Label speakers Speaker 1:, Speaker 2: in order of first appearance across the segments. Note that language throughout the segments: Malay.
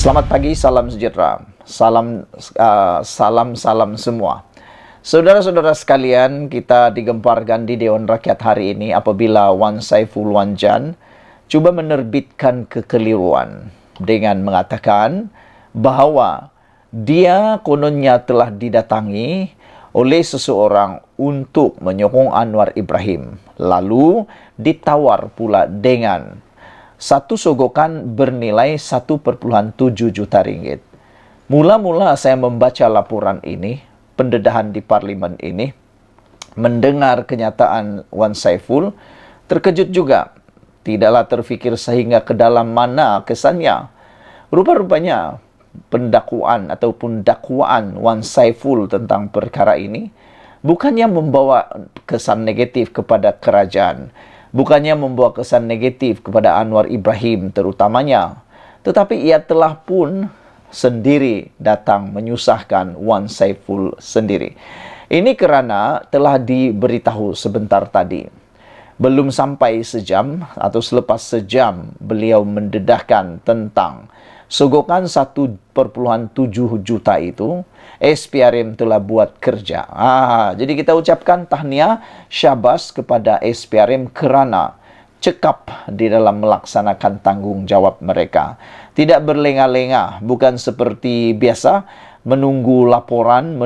Speaker 1: Selamat pagi, salam sejahtera. Salam semua. Saudara-saudara sekalian, kita digemparkan di Dewan Rakyat hari ini apabila Wan Saiful Wanjan cuba menerbitkan kekeliruan dengan mengatakan bahwa dia kononnya telah didatangi oleh seseorang untuk menyokong Anwar Ibrahim. Lalu ditawar pula dengan satu sogokan bernilai 1,7 juta ringgit. Mula-mula saya membaca laporan ini, pendedahan di parlimen ini, mendengar kenyataan Wan Saiful, terkejut juga. Tidaklah terfikir sehingga ke dalam mana kesannya. Rupa-rupanya pendakwaan ataupun dakwaan Wan Saiful tentang perkara ini bukannya membawa kesan negatif kepada kerajaan, bukannya membawa kesan negatif kepada Anwar Ibrahim terutamanya, tetapi ia telah pun sendiri datang menyusahkan Wan Saiful sendiri. Ini kerana telah diberitahu sebentar tadi. Belum sampai sejam atau selepas sejam beliau mendedahkan tentang sogokan 1,7 juta itu, SPRM telah buat kerja. Jadi kita ucapkan tahniah syabas kepada SPRM kerana cekap di dalam melaksanakan tanggungjawab mereka. Tidak berlengah-lengah, bukan seperti biasa menunggu laporan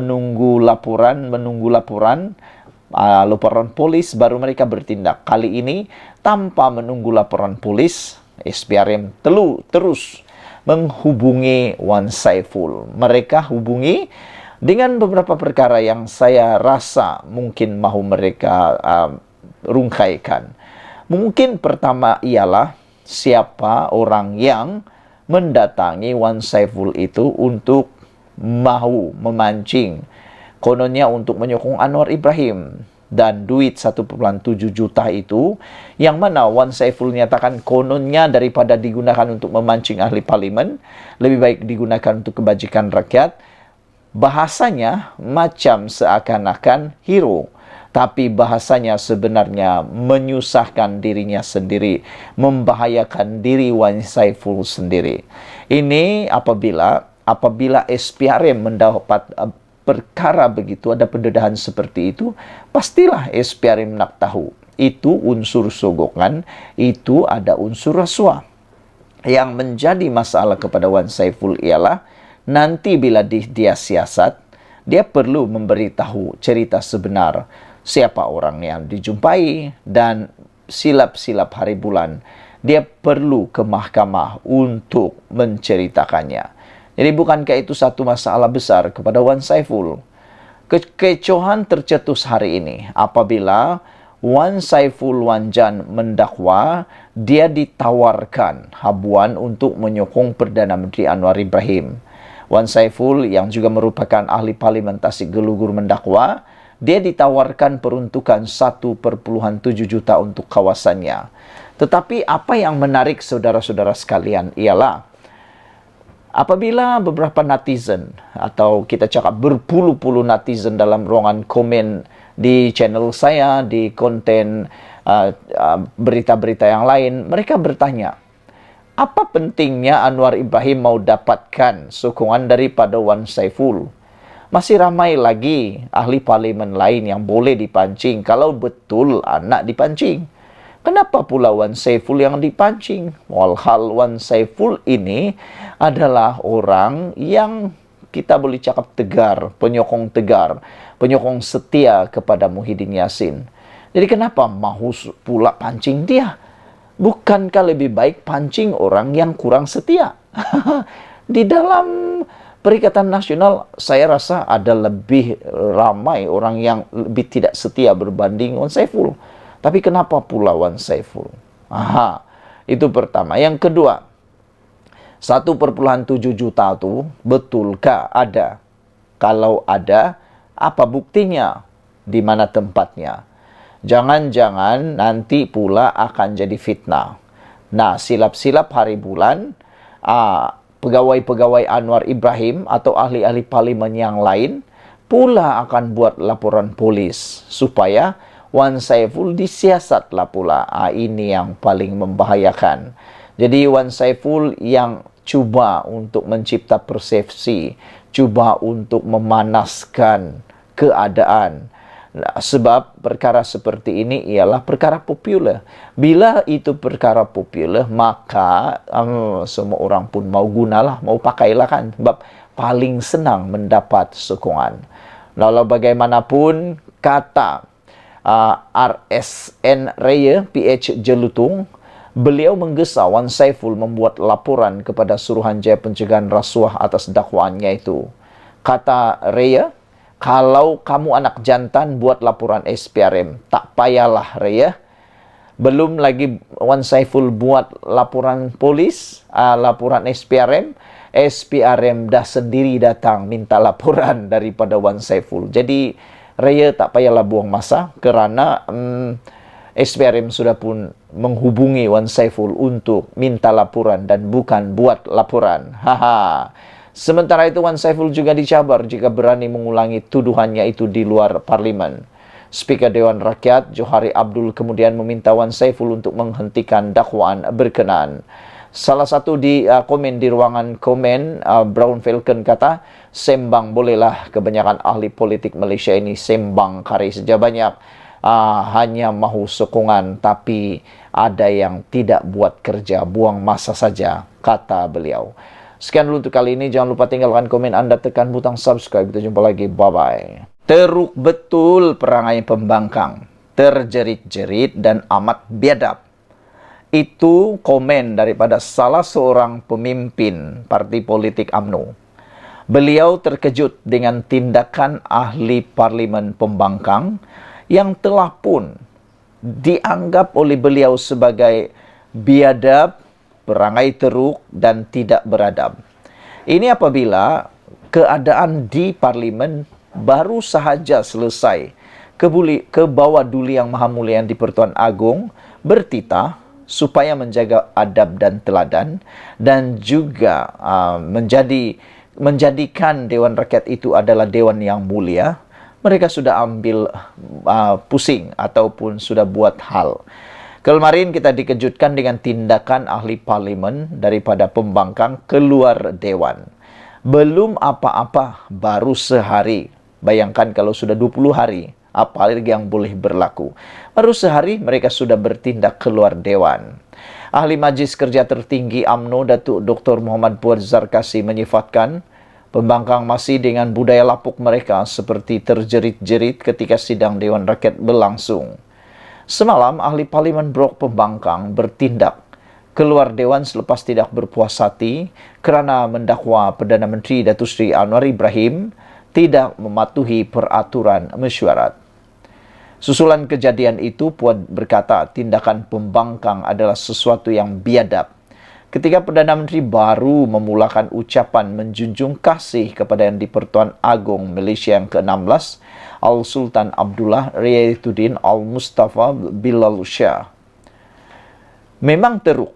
Speaker 1: polis baru mereka bertindak. Kali ini tanpa menunggu laporan polis, SPRM terus menghubungi Wan Saiful. Mereka hubungi dengan beberapa perkara yang saya rasa mungkin mahu mereka rungkaikan. Mungkin pertama ialah siapa orang yang mendatangi Wan Saiful itu untuk mahu memancing, kononnya untuk menyokong Anwar Ibrahim. Dan duit 1,7 juta itu, yang mana Wan Saiful nyatakan kononnya daripada digunakan untuk memancing ahli parlimen, lebih baik digunakan untuk kebajikan rakyat. Bahasanya macam seakan-akan hero, tapi bahasanya sebenarnya menyusahkan dirinya sendiri, membahayakan diri Wan Saiful sendiri. Ini apabila SPRM mendapat perkara begitu, ada pendedahan seperti itu, pastilah SPRM nak tahu itu unsur sogokan, itu ada unsur rasuah. Yang menjadi masalah kepada Wan Saiful ialah nanti bila dia siasat, dia perlu memberitahu cerita sebenar siapa orang yang dijumpai dan silap-silap hari bulan. Dia perlu ke mahkamah untuk menceritakannya. Jadi bukankah itu satu masalah besar kepada Wan Saiful? Kekecohan tercetus hari ini apabila Wan Saiful Wanjan mendakwa dia ditawarkan habuan untuk menyokong Perdana Menteri Anwar Ibrahim. Wan Saiful yang juga merupakan ahli parlimen Tasik Gelugur mendakwa dia ditawarkan peruntukan 1,7 juta untuk kawasannya. Tetapi apa yang menarik saudara-saudara sekalian ialah apabila beberapa netizen atau kita cakap berpuluh-puluh netizen dalam ruangan komen di channel saya, di konten berita-berita yang lain, mereka bertanya, apa pentingnya Anwar Ibrahim mau dapatkan sokongan daripada Wan Saiful? Masih ramai lagi ahli parlimen lain yang boleh dipancing kalau betul anak dipancing. Kenapa pula Wan Saiful yang dipancing? Walhal Wan Saiful ini adalah orang yang kita boleh cakap tegar, penyokong setia kepada Muhyiddin Yassin. Jadi kenapa mahu pula pancing dia? Bukankah lebih baik pancing orang yang kurang setia? Di dalam Perikatan Nasional, saya rasa ada lebih ramai orang yang lebih tidak setia berbanding Wan Saiful. Tapi kenapa pula Wan Saiful? Itu pertama. Yang kedua, 1,7 juta itu betulkah ada? Kalau ada, apa buktinya? Di mana tempatnya? Jangan-jangan nanti pula akan jadi fitnah. Nah, silap-silap hari bulan, pegawai-pegawai Anwar Ibrahim atau ahli-ahli parlimen yang lain pula akan buat laporan polis supaya Wan Saiful disiasatlah pula. Ini yang paling membahayakan. Jadi Wan Saiful yang cuba untuk mencipta persepsi, cuba untuk memanaskan keadaan. Nah, sebab perkara seperti ini ialah perkara popular. Bila itu perkara popular, maka semua orang pun mau gunalah, mau pakailah kan. Sebab paling senang mendapat sokongan. Lalu bagaimanapun kata RSN Raya PH Jelutung, beliau menggesa Wan Saiful membuat laporan kepada Suruhanjaya Pencegahan Rasuah atas dakwaannya itu. Kata Raya, kalau kamu anak jantan buat laporan SPRM, tak payahlah Raya. Belum lagi Wan Saiful buat laporan polis, laporan SPRM. SPRM dah sendiri datang minta laporan daripada Wan Saiful. Jadi Raya tak payahlah buang masa kerana SPRM sudah pun menghubungi Wan Saiful untuk minta laporan dan bukan buat laporan. Haha. Sementara itu Wan Saiful juga dicabar jika berani mengulangi tuduhannya itu di luar parlimen. Speaker Dewan Rakyat Johari Abdul kemudian meminta Wan Saiful untuk menghentikan dakwaan berkenaan. Salah satu di komen di ruangan komen, Brown Falcon kata, sembang bolehlah, kebanyakan ahli politik Malaysia ini sembang kari saja banyak. Hanya mahu sokongan tapi ada yang tidak buat kerja, buang masa saja, kata beliau. Sekian dulu untuk kali ini. Jangan lupa tinggalkan komen Anda, tekan butang subscribe. Kita jumpa lagi. Bye-bye. Teruk betul perangai pembangkang. Terjerit-jerit dan amat biadab. Itu komen daripada salah seorang pemimpin parti politik UMNO. Beliau terkejut dengan tindakan ahli parlimen pembangkang yang telah pun dianggap oleh beliau sebagai biadab, perangai teruk dan tidak beradab. Ini apabila keadaan di parlimen baru sahaja selesai, Kebawah Duli Yang Maha Mulia di Pertuan Agong bertitah supaya menjaga adab dan teladan dan juga menjadikan Dewan Rakyat itu adalah Dewan yang mulia. Mereka sudah ambil pusing ataupun sudah buat hal. Kemarin kita dikejutkan dengan tindakan ahli parlimen daripada pembangkang keluar dewan. Belum apa-apa, baru sehari. Bayangkan kalau sudah 20 hari, apa lagi yang boleh berlaku. Baru sehari mereka sudah bertindak keluar dewan. Ahli Majlis Kerja Tertinggi UMNO Datuk Dr. Muhammad Puad Zarkasi menyifatkan pembangkang masih dengan budaya lapuk mereka seperti terjerit-jerit ketika sidang Dewan Rakyat berlangsung. Semalam, ahli parlimen Brok Pembangkang bertindak keluar dewan selepas tidak berpuas hati kerana mendakwa Perdana Menteri Datuk Seri Anwar Ibrahim tidak mematuhi peraturan mesyuarat. Susulan kejadian itu, Puad berkata tindakan pembangkang adalah sesuatu yang biadab. Ketika Perdana Menteri baru memulakan ucapan menjunjung kasih kepada Yang di-Pertuan Agong Malaysia yang ke-16, Al-Sultan Abdullah Riayatuddin Al-Mustafa Bilal Shah. Memang teruk,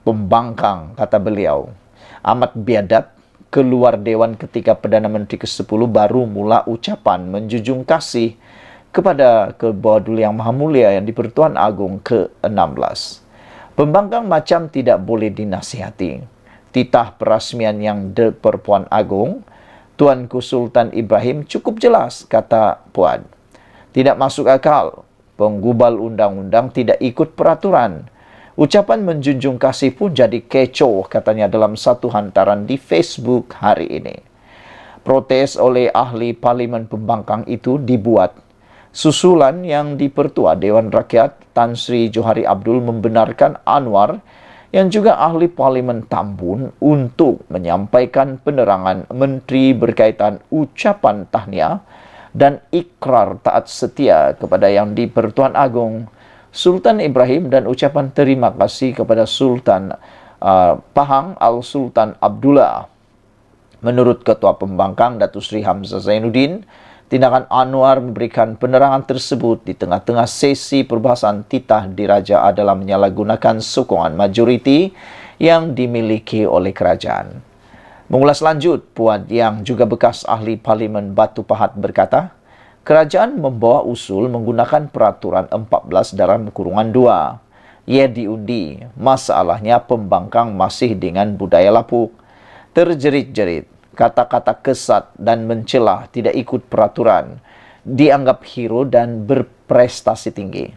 Speaker 1: pembangkang, kata beliau. Amat biadab keluar dewan ketika Perdana Menteri ke-10 baru mula ucapan menjunjung kasih kepada Kebawah Duli Yang Maha Mulia Yang di-Pertuan Agong ke-16. Pembangkang macam tidak boleh dinasihati. Titah perasmian Yang di-Pertuan Agong, Tuanku Sultan Ibrahim cukup jelas, kata Puad. Tidak masuk akal. Penggubal undang-undang tidak ikut peraturan. Ucapan menjunjung kasih pun jadi kecoh, katanya dalam satu hantaran di Facebook hari ini. Protes oleh ahli parlimen pembangkang itu dibuat. Susulan Yang di-Pertua Dewan Rakyat Tan Sri Johari Abdul membenarkan Anwar yang juga ahli parlimen Tambun untuk menyampaikan penerangan menteri berkaitan ucapan tahniah dan ikrar taat setia kepada Yang di-Pertuan Agong Sultan Ibrahim dan ucapan terima kasih kepada Sultan Pahang Al-Sultan Abdullah. Menurut Ketua Pembangkang Datuk Seri Hamzah Zainuddin, tindakan Anwar memberikan penerangan tersebut di tengah-tengah sesi perbahasan titah diraja adalah menyalahgunakan sokongan majoriti yang dimiliki oleh kerajaan. Mengulas lanjut, Puad yang juga bekas ahli parlimen Batu Pahat berkata, kerajaan membawa usul menggunakan peraturan 14 dalam kurungan 2. ia diundi. Masalahnya pembangkang masih dengan budaya lapuk. Terjerit-jerit, kata-kata kesat dan mencela tidak ikut peraturan, dianggap hero dan berprestasi tinggi.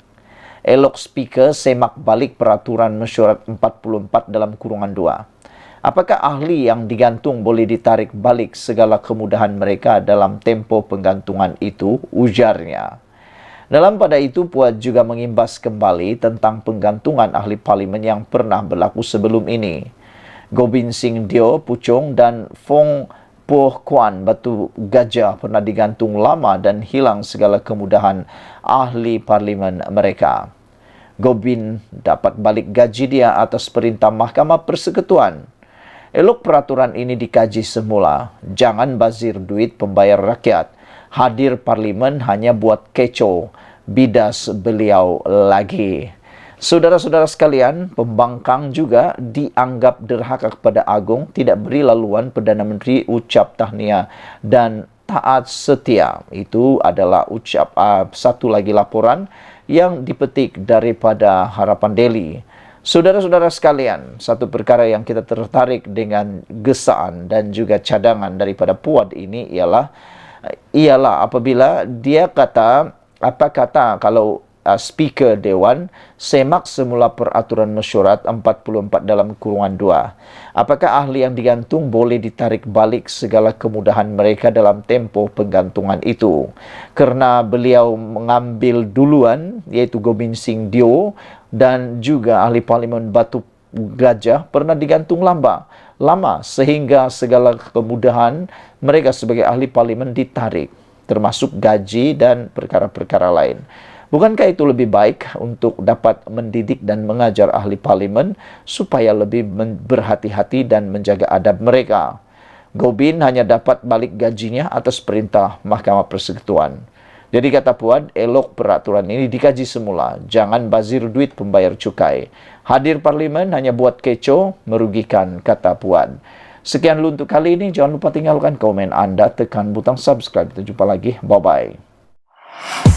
Speaker 1: Elok speaker semak balik peraturan mesyuarat 44 dalam kurungan 2. Apakah ahli yang digantung boleh ditarik balik segala kemudahan mereka dalam tempo penggantungan itu? Ujarnya. Dalam pada itu, Puat juga mengimbas kembali tentang penggantungan ahli parlimen yang pernah berlaku sebelum ini. Gobind Singh Dio Puchong dan Fong Poh Kuan Batu Gajah pernah digantung lama dan hilang segala kemudahan ahli parlimen mereka. Gobind dapat balik gaji dia atas perintah Mahkamah Persekutuan. Elok peraturan ini dikaji semula. Jangan bazir duit pembayar rakyat. Hadir parlimen hanya buat kecoh. Bidas beliau lagi. Saudara-saudara sekalian, pembangkang juga dianggap derhaka kepada Agong, tidak beri laluan Perdana Menteri ucap tahniah dan taat setia. Itu adalah satu lagi laporan yang dipetik daripada Harapan Daily. Saudara-saudara sekalian, satu perkara yang kita tertarik dengan gesaan dan juga cadangan daripada Puat ini ialah apabila dia kata kalau Speaker Dewan semak semula peraturan mesyuarat 44 dalam kurungan 2. Apakah ahli yang digantung boleh ditarik balik segala kemudahan mereka dalam tempo penggantungan itu? Kerana beliau mengambil duluan, yaitu Gobind Singh Dio dan juga ahli parlimen Batu Gajah pernah digantung lama sehingga segala kemudahan mereka sebagai ahli parlimen ditarik, termasuk gaji dan perkara-perkara lain. Bukankah itu lebih baik untuk dapat mendidik dan mengajar ahli parlimen supaya lebih berhati-hati dan menjaga adab mereka? Gobind hanya dapat balik gajinya atas perintah Mahkamah Persekutuan. Jadi kata Puan, elok peraturan ini dikaji semula. Jangan bazir duit pembayar cukai. Hadir parlimen hanya buat kecoh, merugikan, kata Puan. Sekian dulu untuk kali ini. Jangan lupa tinggalkan komen Anda, tekan butang subscribe. Kita jumpa lagi. Bye-bye.